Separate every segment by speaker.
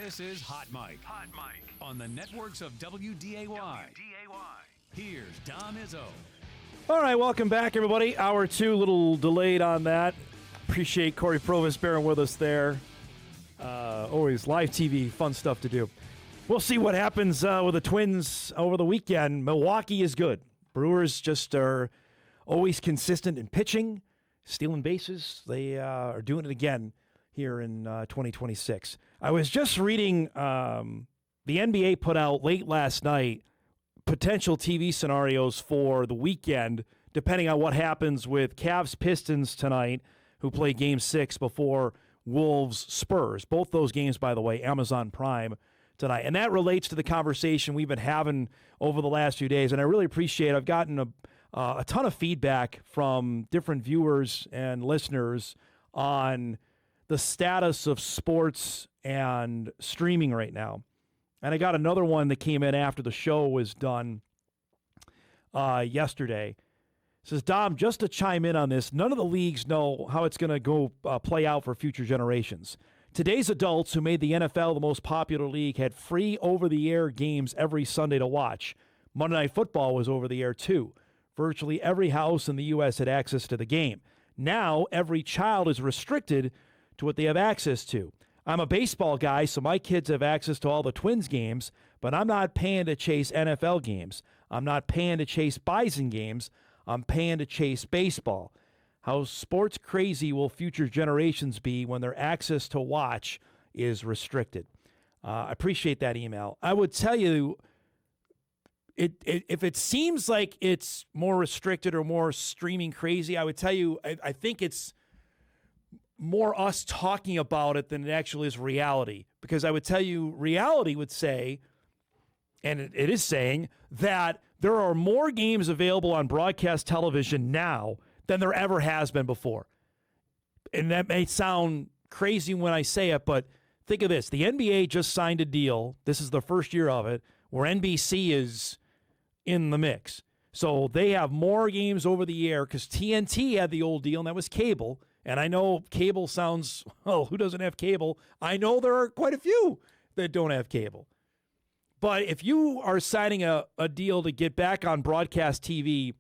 Speaker 1: This is Hot Mike.
Speaker 2: Hot Mike.
Speaker 1: On the networks of WDAY. Here's Dom Izzo.
Speaker 3: All right, welcome back, everybody. Hour 2, a little delayed on that. Appreciate Corey Provis bearing with us there. Always live TV, fun stuff to do. We'll see what happens with the Twins over the weekend. Milwaukee is good. Brewers just are always consistent in pitching, stealing bases. They are doing it again here in 2026. I was just reading the NBA put out late last night potential TV scenarios for the weekend, depending on what happens with Cavs-Pistons tonight, who play Game 6 before Wolves-Spurs. Both those games, by the way, Amazon Prime tonight. And that relates to the conversation we've been having over the last few days, and I really appreciate it. I've gotten a ton of feedback from different viewers and listeners on the status of sports and streaming right now. And I got another one that came in after the show was done yesterday. It says, Dom, just to chime in on this, none of the leagues know how it's going to go play out for future generations. Today's adults who made the NFL the most popular league had free over-the-air games every Sunday to watch. Monday Night Football was over-the-air too. Virtually every house in the U.S. had access to the game. Now, every child is restricted to what they have access to. I'm a baseball guy, so my kids have access to all the Twins games, but I'm not paying to chase NFL games. I'm not paying to chase Bison games. I'm paying to chase baseball. How sports crazy will future generations be when their access to watch is restricted? I appreciate that email. I would tell you, if it seems like it's more restricted or more streaming crazy, I would tell you, I think it's more us talking about it than it actually is reality. Because I would tell you, reality would say, and it is saying, that there are more games available on broadcast television now than there ever has been before. And that may sound crazy when I say it, but think of this. The NBA just signed a deal. This is the first year of it, where NBC is in the mix. So they have more games over the air because TNT had the old deal, and that was cable. And I know cable sounds, oh, who doesn't have cable? I know there are quite a few that don't have cable. But if you are signing a deal to get back on broadcast TV,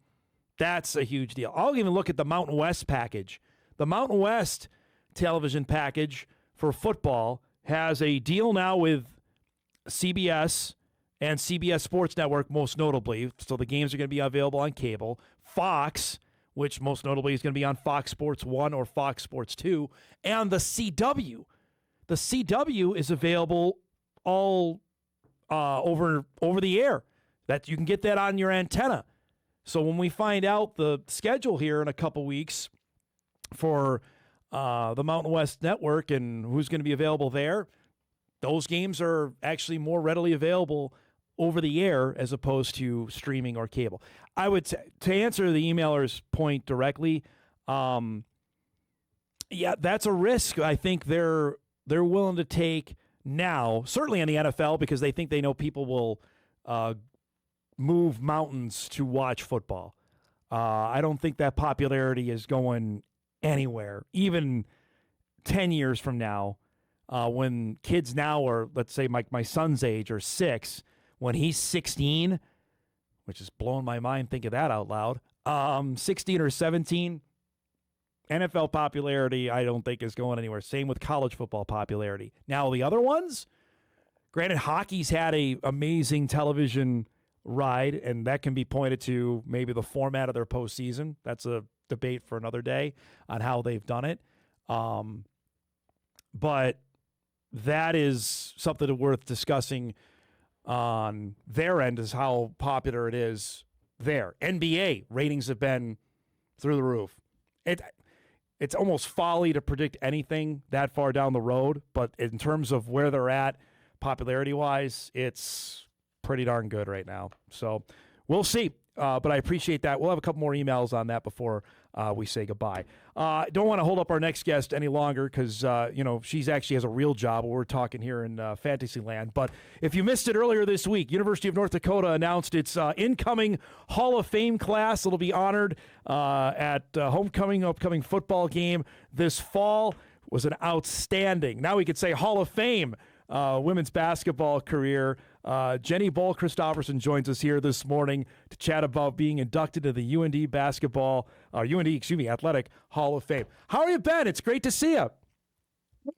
Speaker 3: that's a huge deal. I'll even look at the Mountain West package. The Mountain West television package for football has a deal now with CBS and CBS Sports Network, most notably. So the games are going to be available on cable. Fox, which most notably is going to be on Fox Sports 1 or Fox Sports 2, and the CW. The CW is available all over the air. That you can get that on your antenna. So when we find out the schedule here in a couple weeks for the Mountain West Network and who's going to be available there, those games are actually more readily available over the air as opposed to streaming or cable. I would to answer the emailer's point directly, yeah, that's a risk I think they're willing to take now, certainly in the NFL, because they think they know people will move mountains to watch football. I don't think that popularity is going anywhere, even 10 years from now, when kids now are, let's say my son's age, or 6, when he's 16, which is blowing my mind, think of that out loud, 16 or 17, NFL popularity I don't think is going anywhere. Same with college football popularity. Now the other ones, granted, hockey's had a amazing television ride, and that can be pointed to maybe the format of their postseason. That's a debate for another day on how they've done it. But that is something worth discussing on their end, is how popular it is there. NBA ratings have been through the roof. It's almost folly to predict anything that far down the road, but in terms of where they're at popularity-wise, it's pretty darn good right now. So we'll see. But I appreciate that. We'll have a couple more emails on that before we say goodbye. Don't want to hold up our next guest any longer because, she's actually has a real job. We're talking here in Fantasyland. But if you missed it earlier this week, University of North Dakota announced its incoming Hall of Fame class. It'll be honored at upcoming football game this fall. Was an outstanding, now we could say Hall of Fame women's basketball career. Jenny Boll Christofferson joins us here this morning to chat about being inducted to the UND Athletic Hall of Fame. How are you, Ben? It's great to see you.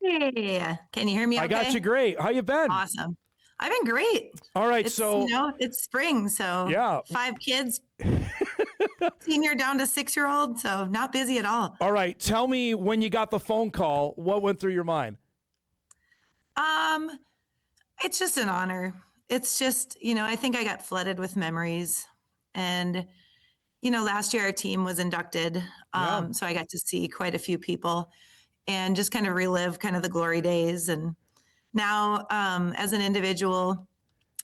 Speaker 2: Hey, can you hear me okay?
Speaker 3: I got you great. How you been?
Speaker 2: Awesome. I've been great.
Speaker 3: All right,
Speaker 2: so it's spring, so
Speaker 3: yeah,
Speaker 2: 5 kids, senior down to 6-year-old, so not busy at all.
Speaker 3: All right, tell me when you got the phone call, what went through your mind?
Speaker 2: It's just an honor. It's just, I think I got flooded with memories, and last year our team was inducted, so I got to see quite a few people and just kind of relive kind of the glory days. And now, as an individual,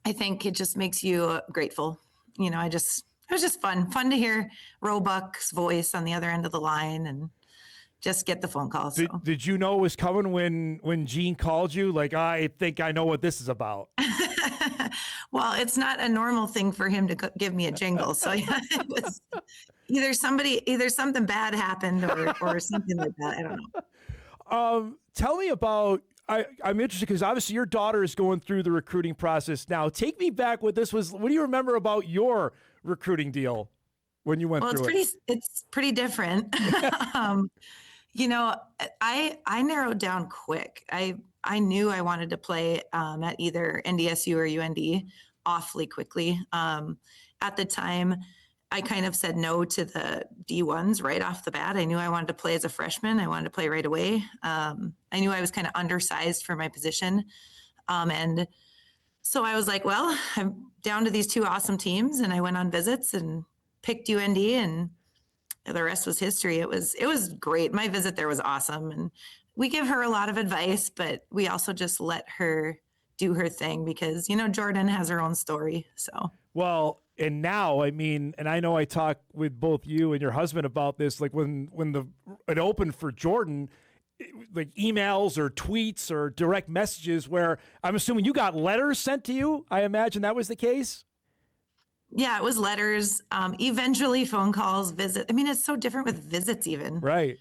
Speaker 2: I think it just makes you grateful. It was just fun to hear Roebuck's voice on the other end of the line and just get the phone call. So.
Speaker 3: Did you know it was coming when Gene called you? Like, I think I know what this is about.
Speaker 2: Well, it's not a normal thing for him to give me a jingle. So yeah, it was either something bad happened or something like that. I don't know.
Speaker 3: Tell me about, I'm interested because obviously your daughter is going through the recruiting process now. Take me back what this was. What do you remember about your recruiting deal when you went through it?
Speaker 2: It's pretty different. I narrowed down quick. I knew I wanted to play at either NDSU or UND awfully quickly. At the time, I kind of said no to the D1s right off the bat. I knew I wanted to play as a freshman. I wanted to play right away. I knew I was kind of undersized for my position. And so I was like, well, I'm down to these 2 awesome teams. And I went on visits and picked UND, and the rest was history. It was great. My visit there was awesome. And we give her a lot of advice, but we also just let her do her thing because, Jordan has her own story. So,
Speaker 3: well, and now, and I know I talked with both you and your husband about this, like when it opened for Jordan, like emails or tweets or direct messages where I'm assuming you got letters sent to you. I imagine that was the case.
Speaker 2: Yeah, it was letters, eventually phone calls, visit. It's so different with visits even.
Speaker 3: Right.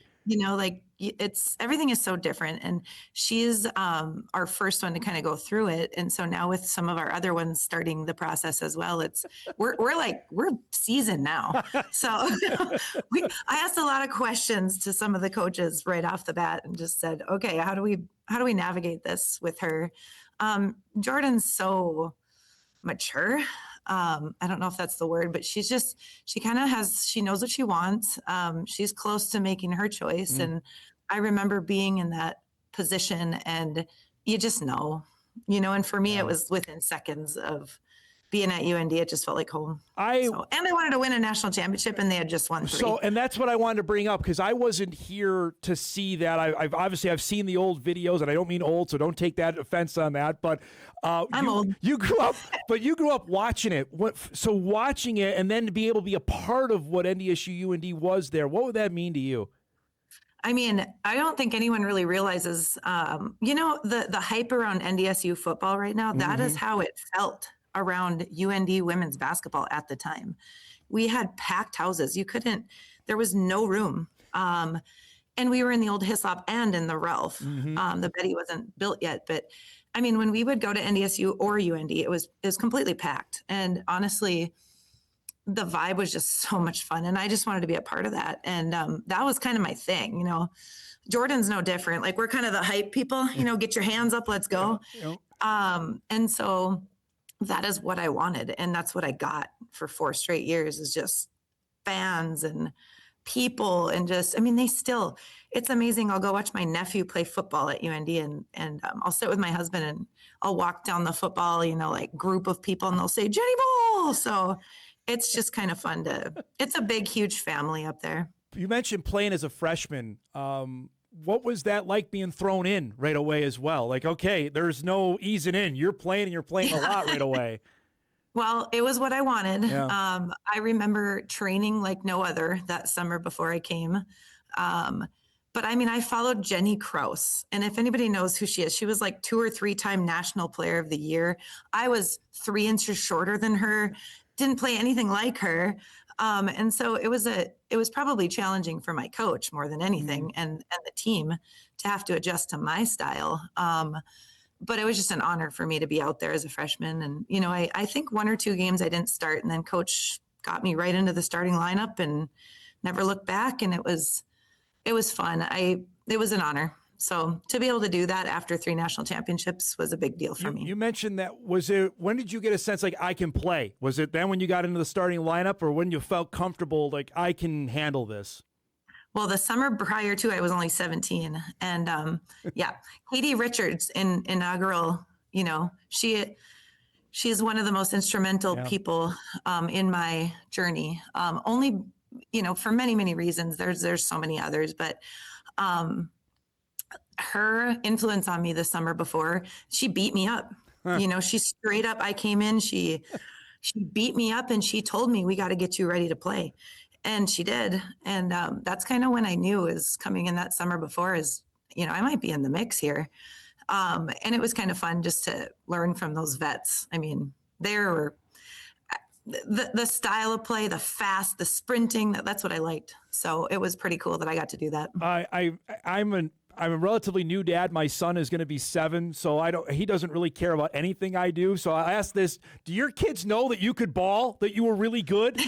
Speaker 2: Everything is so different. And she's our first one to kind of go through it. And so now with some of our other ones starting the process as well, we're seasoned now. So I asked a lot of questions to some of the coaches right off the bat and just said, okay, how do we navigate this with her? Jordan's so mature. I don't know if that's the word, but she knows what she wants. She's close to making her choice. And I remember being in that position and you just know, and for me, it was within seconds of being at UND. It just felt like home. And I wanted to win a national championship and they had just won 3.
Speaker 3: So, and that's what I wanted to bring up because I wasn't here to see that. I've seen the old videos, and I don't mean old, so don't take that offense on that. But
Speaker 2: I'm old.
Speaker 3: You grew up watching it. So watching it and then to be able to be a part of what NDSU UND was there, what would that mean to you?
Speaker 2: I don't think anyone really realizes, the hype around NDSU football right now, that is how it felt around UND women's basketball at the time. We had packed houses. There was no room. And we were in the old Hislop and in the Ralph. The Betty wasn't built yet, but when we would go to NDSU or UND, it was completely packed. And honestly, the vibe was just so much fun. And I just wanted to be a part of that. And that was kind of my thing, Jordan's no different. Like, we're kind of the hype people, get your hands up, let's go. And so that is what I wanted. And that's what I got for 4 straight years is just fans and people and just, it's amazing. I'll go watch my nephew play football at UND and I'll sit with my husband and I'll walk down the football, group of people and they'll say, Jenny Boll. So it's just kind of fun it's a big, huge family up there.
Speaker 3: You mentioned playing as a freshman. What was that like being thrown in right away as well? Like, okay, there's no easing in. You're playing a lot right away.
Speaker 2: Well, it was what I wanted.
Speaker 3: Yeah.
Speaker 2: I remember training like no other that summer before I came. But I followed Jenny Krause. And if anybody knows who she is, she was like 2 or 3 time National Player of the Year. I was 3 inches shorter than her, didn't play anything like her. And so it was probably challenging for my coach more than anything and the team to have to adjust to my style. but it was just an honor for me to be out there as a freshman. And, I think 1 or 2 games I didn't start, and then coach got me right into the starting lineup and never looked back. And it was fun. It was an honor. So to be able to do that after 3 national championships was a big deal for me.
Speaker 3: You mentioned that. When did you get a sense like I can play? Was it then when you got into the starting lineup, or when you felt comfortable like I can handle this?
Speaker 2: Well, the summer prior to, I was only 17. And Katie Richards in inaugural, she's one of the most instrumental people in my journey. Only, for many, many reasons. There's so many others, but her influence on me the summer before, she beat me up. She straight up, I came in, she beat me up, and she told me, we got to get you ready to play. And she did. And that's kind of when I knew, is coming in that summer before, is, I might be in the mix here. And it was kind of fun just to learn from those vets. I mean, they were the style of play, the fast, the sprinting, that's what I liked. So it was pretty cool that I got to do that.
Speaker 3: I'm a relatively new dad. My son is going to be 7, so he doesn't really care about anything I do. So I asked this, do your kids know that you could ball, that you were really good?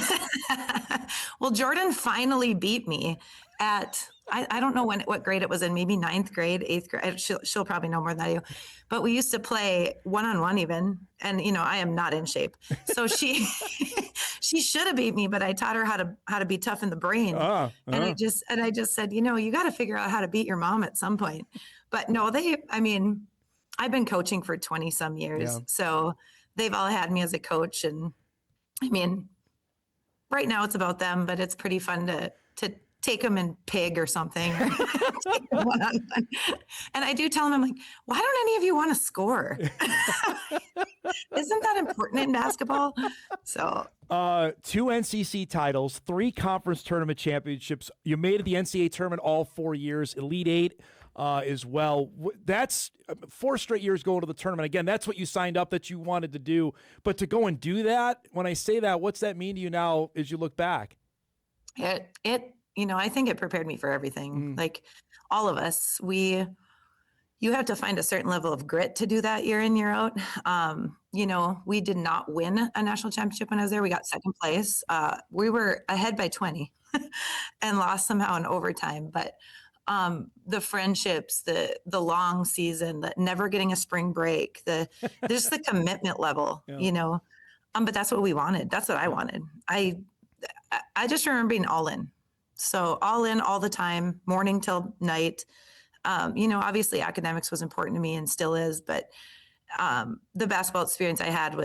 Speaker 2: Well, Jordan finally beat me at, I don't know what grade it was in, maybe 9th grade, 8th grade. She'll probably know more than I do. But we used to play one-on-one even. And, I am not in shape. So she should have beat me, but I taught her how to be tough in the brain. And I just said, you got to figure out how to beat your mom at some point. But no, I've been coaching for 20 some years. Yeah. So they've all had me as a coach. And right now it's about them, but it's pretty fun to take them in pig or something. And I do tell them, I'm like, why don't any of you want to score? Isn't that important in basketball? So
Speaker 3: 2 NCC titles, 3 conference tournament championships. You made it the NCAA tournament all 4 years, Elite 8 as well. That's 4 straight years going to the tournament. Again, that's what you signed up that you wanted to do. But to go and do that, when I say that, what's that mean to you now as you look back?
Speaker 2: I think it prepared me for everything. Like all of us, you have to find a certain level of grit to do that year in, year out. We did not win a national championship when I was there. We got 2nd place. We were ahead by 20 and lost somehow in overtime. But the friendships, the long season, the never getting a spring break, just the commitment level, but that's what we wanted. That's what I wanted. I just remember being all in. So all in all the time, morning till night. Obviously academics was important to me and still is, but the basketball experience I had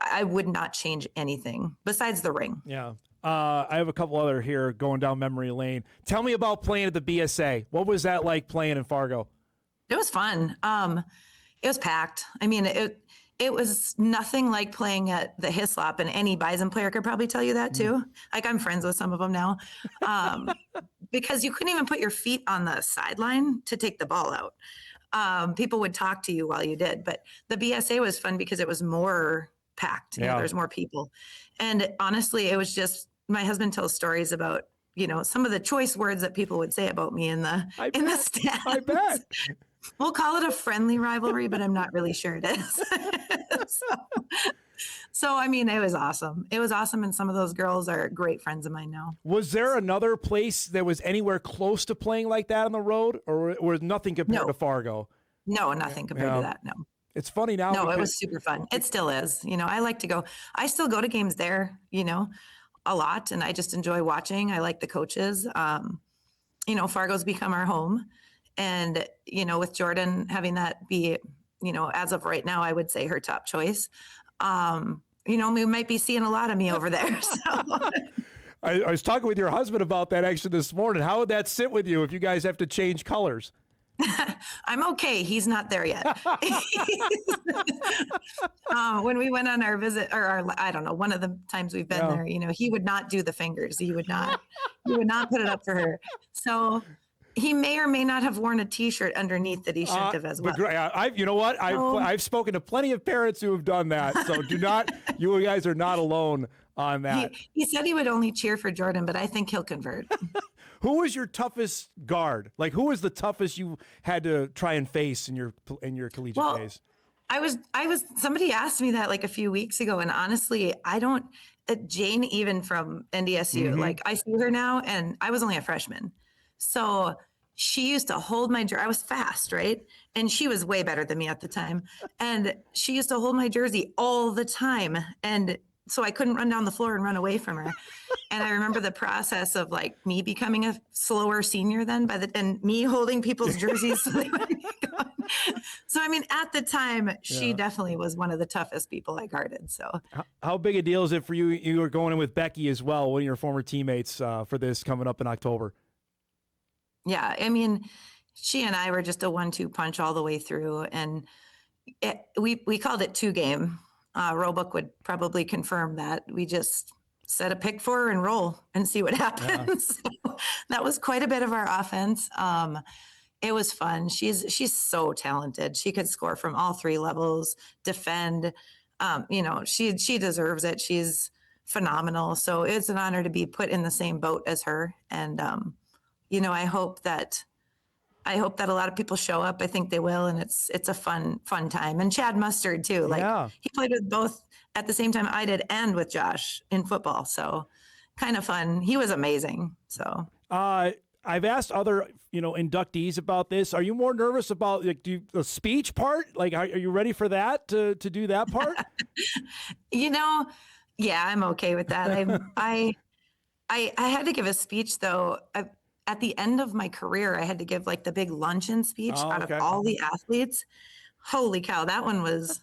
Speaker 2: I would not change anything besides the ring. Yeah.
Speaker 3: I have a couple other here going down memory lane. Tell me about playing at the BSA. What was that like playing in Fargo? It
Speaker 2: was fun. It was packed. It was nothing like playing at the Hislop, and any Bison player could probably tell you that too. Like I'm friends with some of them now, because you couldn't even put your feet on the sideline to take the ball out. People would talk to you while you did, but the BSA was fun because it was more packed. There's more people. And honestly, it was just, my husband tells stories about, some of the choice words that people would say about me in the stands.
Speaker 3: I bet.
Speaker 2: We'll call it a friendly rivalry, but I'm not really sure it is. So, it was awesome. It was awesome. And some of those girls are great friends of mine now.
Speaker 3: Was there another place that was anywhere close to playing like that on the road, or was nothing compared to Fargo?
Speaker 2: No, nothing compared to that. No.
Speaker 3: It's funny now.
Speaker 2: No, it was super fun. It still is. I like to go. I still go to games there, a lot. And I just enjoy watching. I like the coaches. Fargo's become our home. And, with Jordan having that be, as of right now, I would say her top choice. We might be seeing a lot of me over there. So.
Speaker 3: I was talking with your husband about that actually this morning. How would that sit with you if you guys have to change colors?
Speaker 2: I'm okay. He's not there yet. When we went on our visit, or I don't know, one of the times we've been there, he would not do the fingers. He would not put it up for her. So he may or may not have worn a T-shirt underneath that he shouldn't have as well.
Speaker 3: You know what? I've spoken to plenty of parents who have done that. So you guys are not alone on that.
Speaker 2: He said he would only cheer for Jordan, but I think he'll convert.
Speaker 3: Who was your toughest guard? Like, who was the toughest you had to try and face in your collegiate days?
Speaker 2: I was, somebody asked me that like a few weeks ago. And honestly, I don't, Jane, even from NDSU, like I see her now and I was only a freshman. So she used to hold my jersey. I was fast, right? And she was way better than me at the time. And she used to hold my jersey all the time. And so I couldn't run down the floor and run away from her. And I remember the process of like me becoming a slower senior then and me holding people's jerseys. So they would be gone. So, I mean, at the time, she definitely was one of the toughest people I guarded. So
Speaker 3: how big a deal is it for you? You were going in with Becky as well, one of your former teammates for this coming up in October.
Speaker 2: Yeah. I mean, she and I were just a 1-2 punch all the way through. And we called it 2-game. Roebuck would probably confirm that. We just set a pick for her and roll and see what happens. So that was quite a bit of our offense. It was fun. She's so talented. She could score from all 3 levels, defend. She deserves it. She's phenomenal. So it's an honor to be put in the same boat as her. And I hope that a lot of people show up. I think they will, and it's a fun time. And Chad Mustard too. He played with both at the same time I did, and with Josh in football. So kind of fun. He was amazing. So
Speaker 3: I've asked other inductees about this. Are you more nervous about the speech part? Like, are you ready for that to do that part?
Speaker 2: Yeah, I'm okay with that. I had to give a speech though. At the end of my career, I had to give like the big luncheon speech out of all the athletes. Holy cow. That was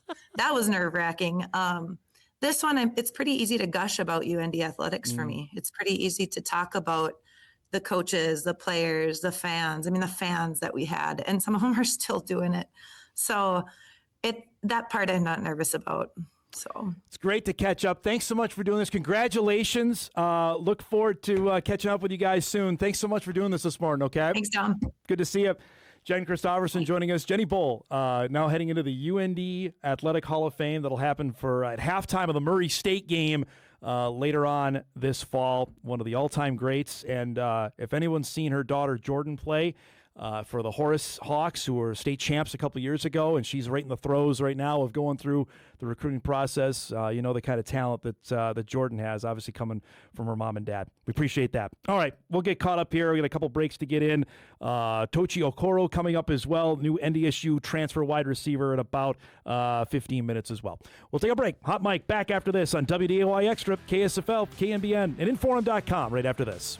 Speaker 2: nerve wracking. This one, it's pretty easy to gush about UND athletics for me. It's pretty easy to talk about the coaches, the players, the fans. I mean, the fans that we had, and some of them are still doing it. So that part I'm not nervous about. So
Speaker 3: it's great to catch up. Thanks so much for doing this. Congratulations. Look forward to catching up with you guys soon. Thanks so much for doing this morning. Okay.
Speaker 2: Thanks, Dom.
Speaker 3: Good to see you. Jen Christofferson joining us. Jenny Boll, now heading into the UND Athletic Hall of Fame. That'll happen at halftime of the Murray State game later on this fall. One of the all-time greats. And if anyone's seen her daughter Jordan play, for the Horace Hawks, who were state champs a couple years ago, and she's right in the throes right now of going through the recruiting process. The kind of talent that Jordan has, obviously coming from her mom and dad. We appreciate that. All right, we'll get caught up here. We got a couple breaks to get in. Tochi Okoro coming up as well, new NDSU transfer wide receiver in about 15 minutes as well. We'll take a break. Hot Mike back after this on WDAY Extra, KSFL, KNBN, and Inforum.com right after this.